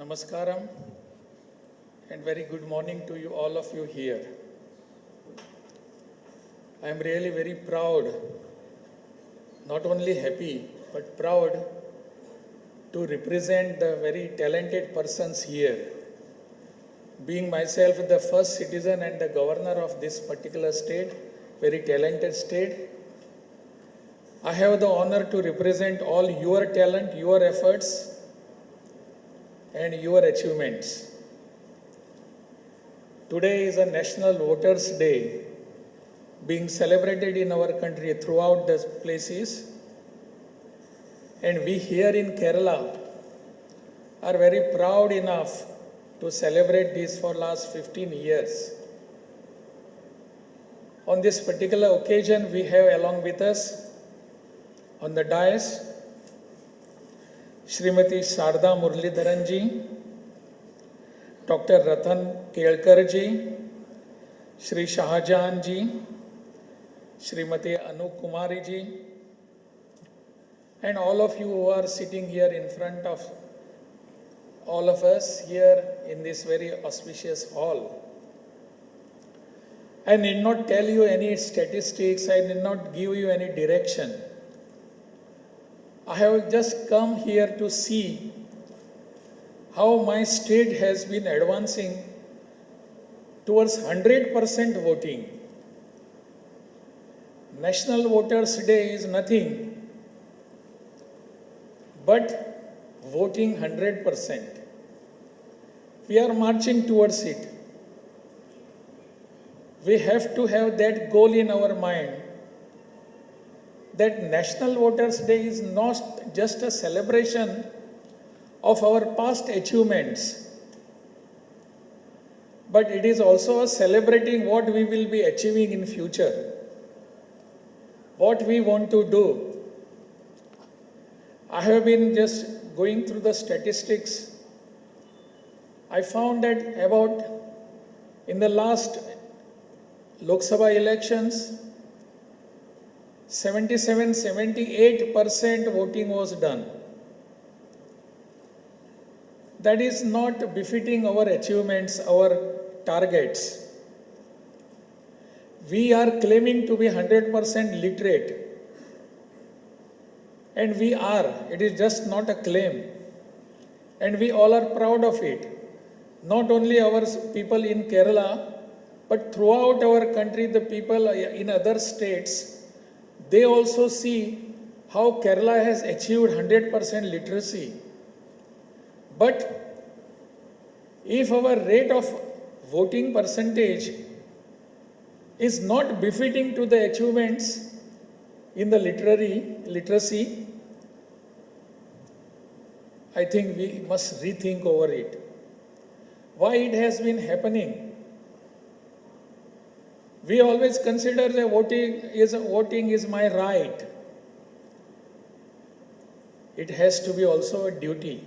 Namaskaram and very good morning to you, all of you here. I am really very proud, not only happy, but proud to represent the very talented persons here. Being myself the first citizen and the governor of this particular state, very talented state, I have the honor to represent all your talent, your efforts, and your achievements. Today is a National Voters' Day being celebrated in our country throughout the places. And we here in Kerala are very proud enough to celebrate this for last 15 years. On this particular occasion, we have along with us on the dais Srimati Sharda Muralidharan ji, Dr. Ratan Kelkar ji, Shri Shahjahan ji, Srimati Anu Kumari ji, and all of you who are sitting here in front of all of us here in this very auspicious hall. I need not tell you any statistics, I need not give you any direction. I have just come here to see how my state has been advancing towards 100% voting. National Voters' Day is nothing but voting 100%. We are marching towards it. We have to have that goal in our mind, that National Voters' Day is not just a celebration of our past achievements, but it is also a celebrating what we will be achieving in future, what we want to do. I have been just going through the statistics. I found that about in the last Lok Sabha elections, 77-78% voting was done. That is not befitting our achievements, our targets. We are claiming to be 100% literate. And we are. It is just not a claim. And we all are proud of it. Not only our people in Kerala, but throughout our country, the people in other states, they also see how Kerala has achieved 100% literacy. But if our rate of voting percentage is not befitting to the achievements in the literacy, I think we must rethink over it. Why it has been happening? We always consider that voting is my right. It has to be also a duty,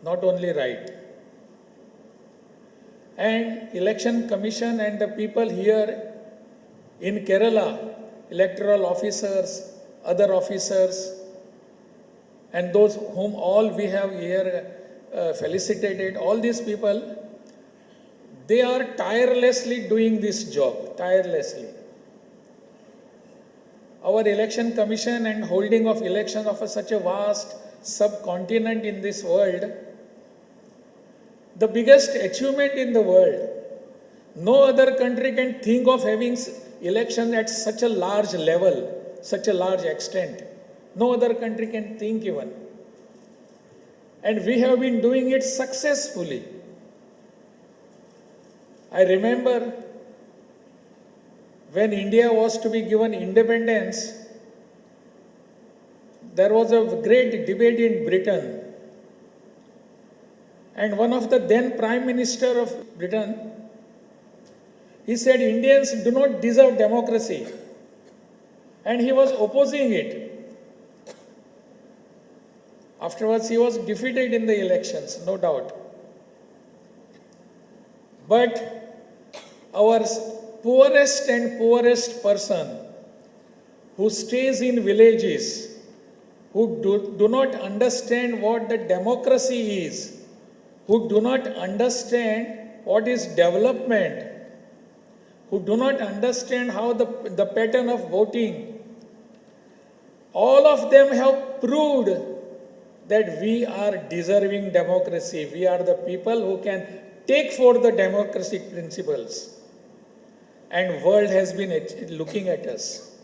not only right. And Election Commission and the people here in Kerala, electoral officers, other officers, and those whom all we have here felicitated, all these people, they are tirelessly doing this job, tirelessly. Our Election Commission and holding of elections of such a vast subcontinent in this world, the biggest achievement in the world. No other country can think of having elections at such a large level, such a large extent. No other country can think even. And we have been doing it successfully. I remember when India was to be given independence, there was a great debate in Britain. And one of the then Prime Minister of Britain, he said Indians do not deserve democracy. And he was opposing it. Afterwards, he was defeated in the elections, no doubt. But our poorest and poorest person who stays in villages, who do not understand what the democracy is, who do not understand what is development, who do not understand how the pattern of voting, all of them have proved that we are deserving democracy. We are the people who can take forth the democratic principles. And world has been looking at us.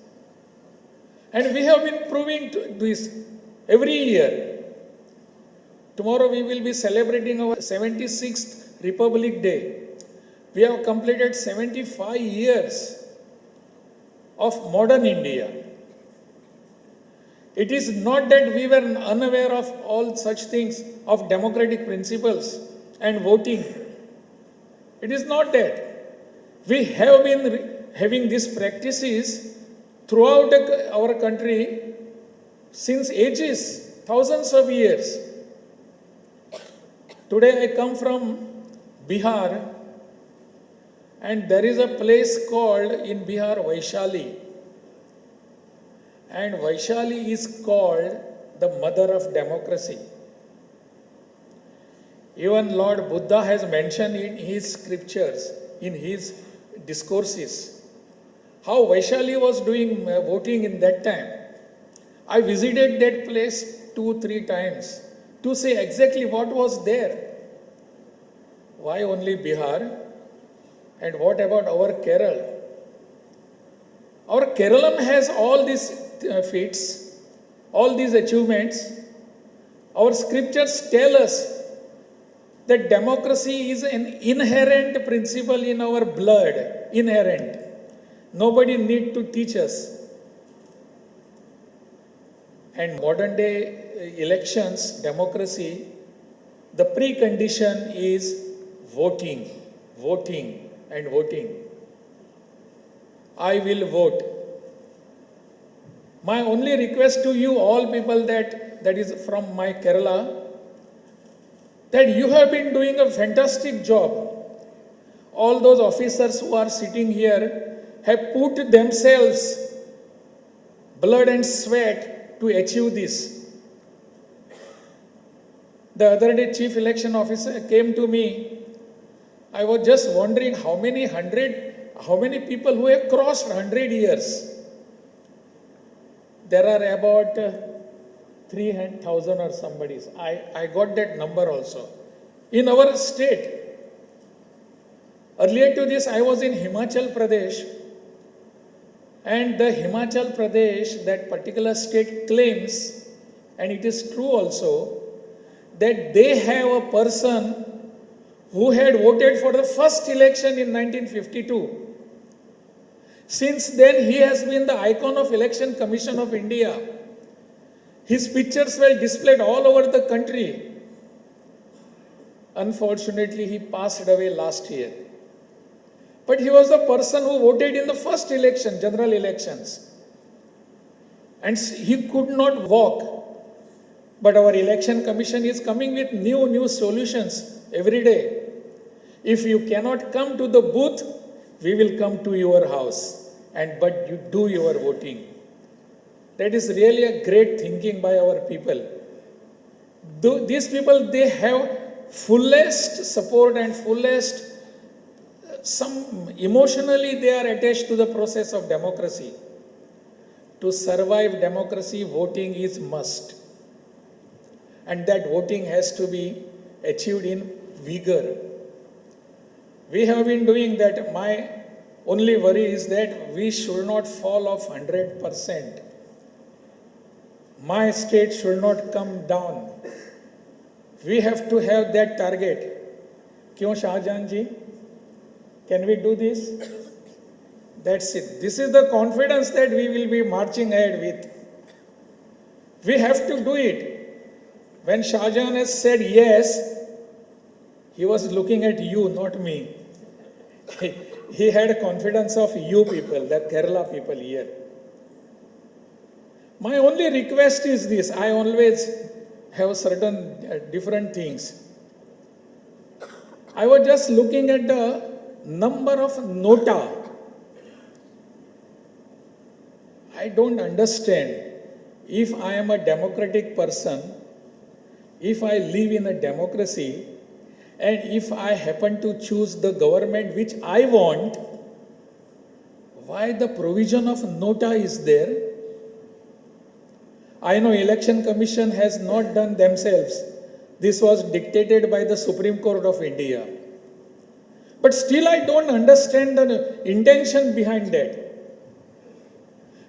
And we have been proving this every year. Tomorrow we will be celebrating our 76th Republic Day. We have completed 75 years of modern India. It is not that we were unaware of all such things, of democratic principles and voting. It is not that. We have been having these practices throughout our country since ages, thousands of years. Today I come from Bihar, and there is a place called in Bihar Vaishali. And Vaishali is called the mother of democracy. Even Lord Buddha has mentioned in his scriptures, in his discourses, how Vaishali was doing voting in that time. I visited that place 2-3 times to see exactly what was there. Why only Bihar? And what about our Kerala? Our Kerala has all these feats, all these achievements. Our scriptures tell us that democracy is an inherent principle in our blood, inherent. Nobody need to teach us. And modern day elections, democracy, the precondition is voting, voting and voting. I will vote. My only request to you all people that is from my Kerala, that you have been doing a fantastic job. All those officers who are sitting here have put themselves blood and sweat to achieve this. The other day, Chief Election Officer came to me. I was just wondering how many people who have crossed 100 years. There are about 3,000 or somebody. I got that number also. In our state, earlier to this, I was in Himachal Pradesh, and the Himachal Pradesh, that particular state claims, and it is true also, that they have a person who had voted for the first election in 1952. Since then, he has been the icon of Election Commission of India. His pictures were displayed all over the country. Unfortunately, he passed away last year. But he was the person who voted in the first election, general elections. And he could not walk. But our Election Commission is coming with new solutions every day. If you cannot come to the booth, we will come to your house, but you do your voting. That is really a great thinking by our people. These people, they have fullest support and fullest, emotionally they are attached to the process of democracy. To survive democracy, voting is must. And that voting has to be achieved in vigor. We have been doing that. My only worry is that we should not fall off 100%. My state should not come down. We have to have that target. Kyun Shahjahan ji? Can we do this? That's it. This is the confidence that we will be marching ahead with. We have to do it. When Shahjahan has said yes, he was looking at you, not me. He had confidence of you people, the Kerala people here. My only request is this. I always have certain different things. I was just looking at the number of NOTA. I don't understand. If I am a democratic person, if I live in a democracy, And if I happen to choose the government which I want, why the provision of NOTA is there? I know Election Commission has not done themselves. This was dictated by the Supreme Court of India. But still I don't understand the intention behind that.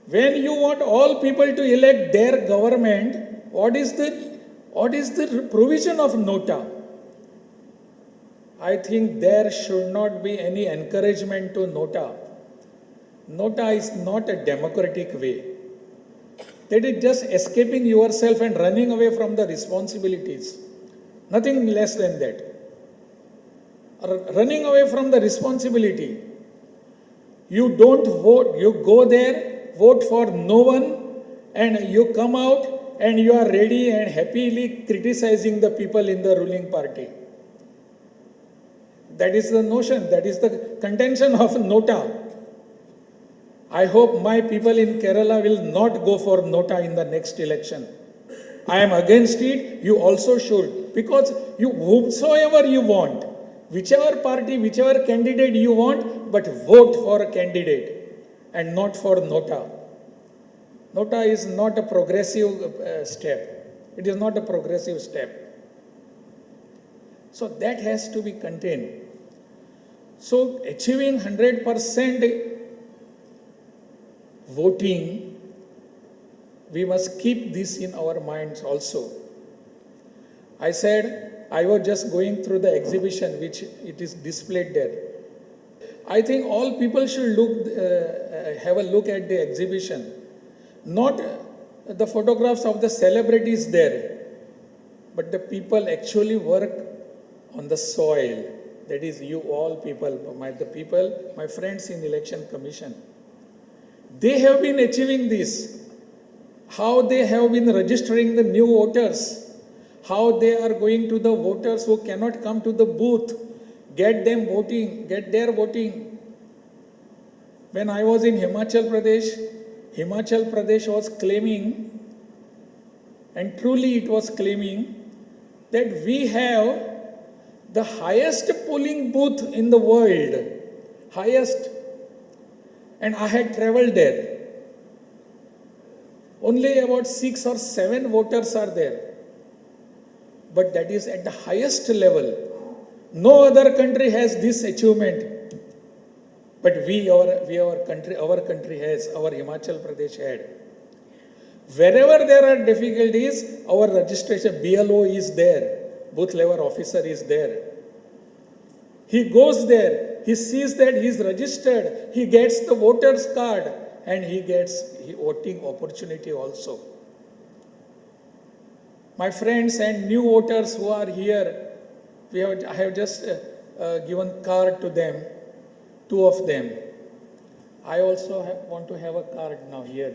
When you want all people to elect their government, what is the provision of NOTA? I think there should not be any encouragement to NOTA. NOTA is not a democratic way. That is just escaping yourself and running away from the responsibilities. Nothing less than that. Running away from the responsibility. You don't vote, you go there, vote for no one, and you come out and you are ready and happily criticizing the people in the ruling party. That is the notion, that is the contention of NOTA. I hope my people in Kerala will not go for NOTA in the next election. I am against it, you also should. Because you, whomsoever you want, whichever party, whichever candidate you want, but vote for a candidate and not for NOTA. NOTA is not a progressive step. It is not a progressive step. So that has to be contained. So achieving 100% voting, we must keep this in our minds also. I said, I was just going through the exhibition which it is displayed there. I think all people should have a look at the exhibition. Not the photographs of the celebrities there, but the people actually work on the soil. That is you all people, my friends in Election Commission. They have been achieving this. How they have been registering the new voters. How they are going to the voters who cannot come to the booth. Get them voting, get their voting. When I was in Himachal Pradesh was claiming, and truly it was claiming, that we have the highest polling booth in the world. Highest. And I had traveled there. Only about 6 or 7 voters are there. But that is at the highest level. No other country has this achievement. But our country has, our Himachal Pradesh had. Wherever there are difficulties, our registration BLO is there. Booth level officer is there. He goes there. He sees that he is registered. He gets the voter's card and he gets voting opportunity also. My friends and new voters who are here, I have just given card to them, 2 of them. I also want to have a card now here.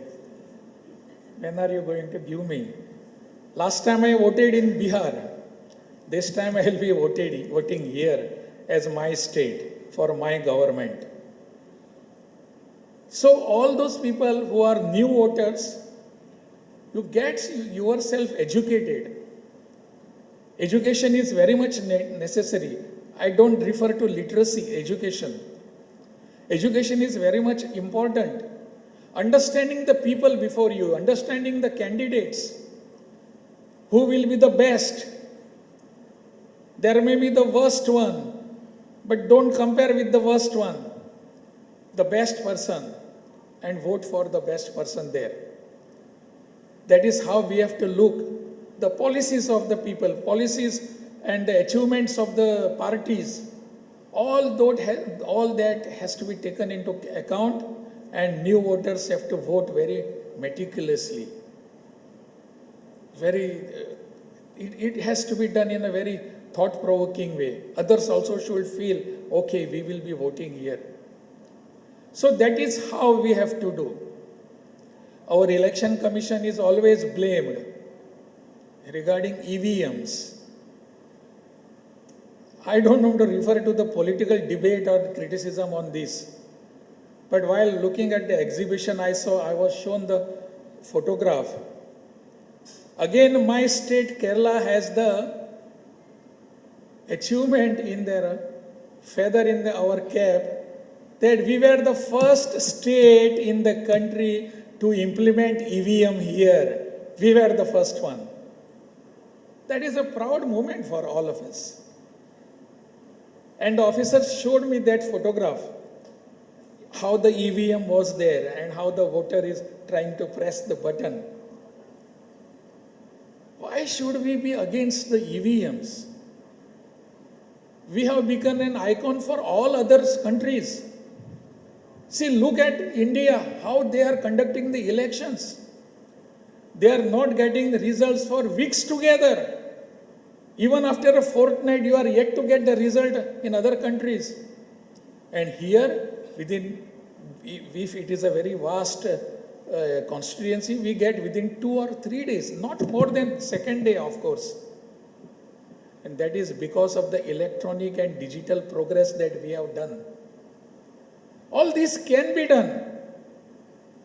When are you going to give me? Last time I voted in Bihar. This time I will be voting here as my state for my government. So all those people who are new voters, you get yourself educated. Education is very much necessary. I don't refer to literacy, education. Education is very much important. Understanding the people before you, understanding the candidates, who will be the best. There may be the worst one, but don't compare with the worst one. The best person, and vote for the best person there. That is how we have to look. The policies of the people, policies and the achievements of the parties, all that has to be taken into account, and new voters have to vote very meticulously. It has to be done in a very thought-provoking way. Others also should feel, okay, we will be voting here. So that is how we have to do. Our election commission is always blamed regarding EVMs. I don't want to refer to the political debate or criticism on this. But while looking at the exhibition, I was shown the photograph. Again, my state, Kerala, has the achievement in their feather in our cap that we were the first state in the country to implement EVM here. We were the first one. That is a proud moment for all of us. And the officers showed me that photograph, how the EVM was there and how the voter is trying to press the button. Why should we be against the EVMs? We have become an icon for all other countries. See, look at India, how they are conducting the elections. They are not getting the results for weeks together. Even after a fortnight, you are yet to get the result in other countries. And here, if it is a very vast constituency, we get within 2 or 3 days, not more than second day, of course. And that is because of the electronic and digital progress that we have done. All this can be done,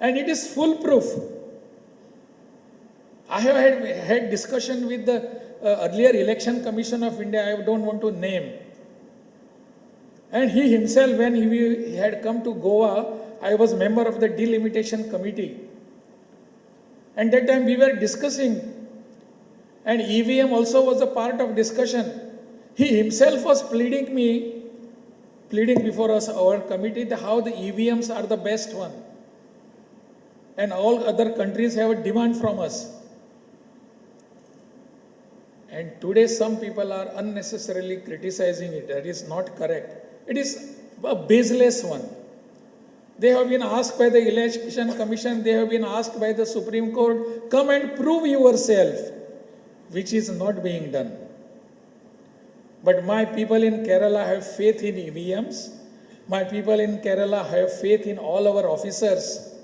and it is foolproof. I have had discussion with the earlier Election Commission of India, I don't want to name. And he himself, when he had come to Goa, I was member of the delimitation committee. And that time we were discussing, and EVM also was a part of discussion. He himself was pleading before us, our committee, how the EVMs are the best one. And all other countries have a demand from us. And today some people are unnecessarily criticizing it. That is not correct. It is a baseless one. They have been asked by the Election Commission, they have been asked by the Supreme Court, come and prove yourself, which is not being done. But my people in Kerala have faith in EVMs. My people in Kerala have faith in all our officers.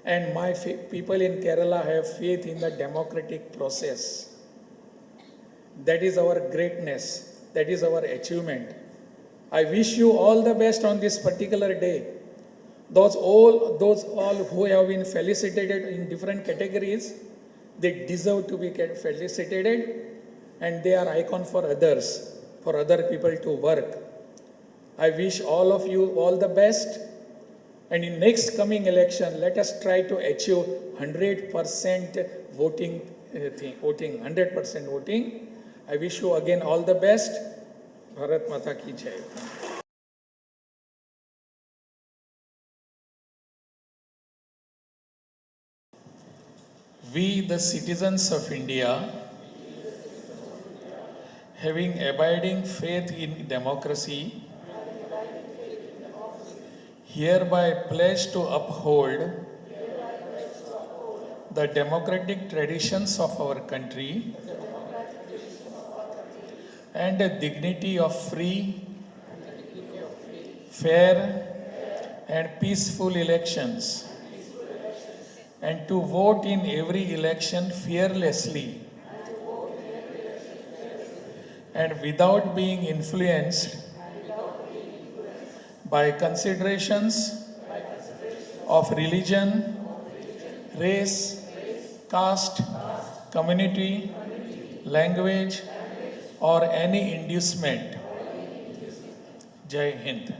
And my people in Kerala have faith in the democratic process. That is our greatness. That is our achievement. I wish you all the best on this particular day. Those all who have been felicitated in different categories, they deserve to be felicitated, and they are icon for others, for other people to work. I wish all of you all the best, and in next coming election, let us try to achieve 100% voting, 100% voting. I wish you again all the best. Bharat Mata Ki Jai. We, the citizens of India, having abiding faith in democracy, hereby pledge to uphold the democratic traditions of our country and the dignity of free, fair, and peaceful elections, and to vote in every election fearlessly and without being influenced by considerations of religion, race, caste, community, language, or any inducement. Jai Hind.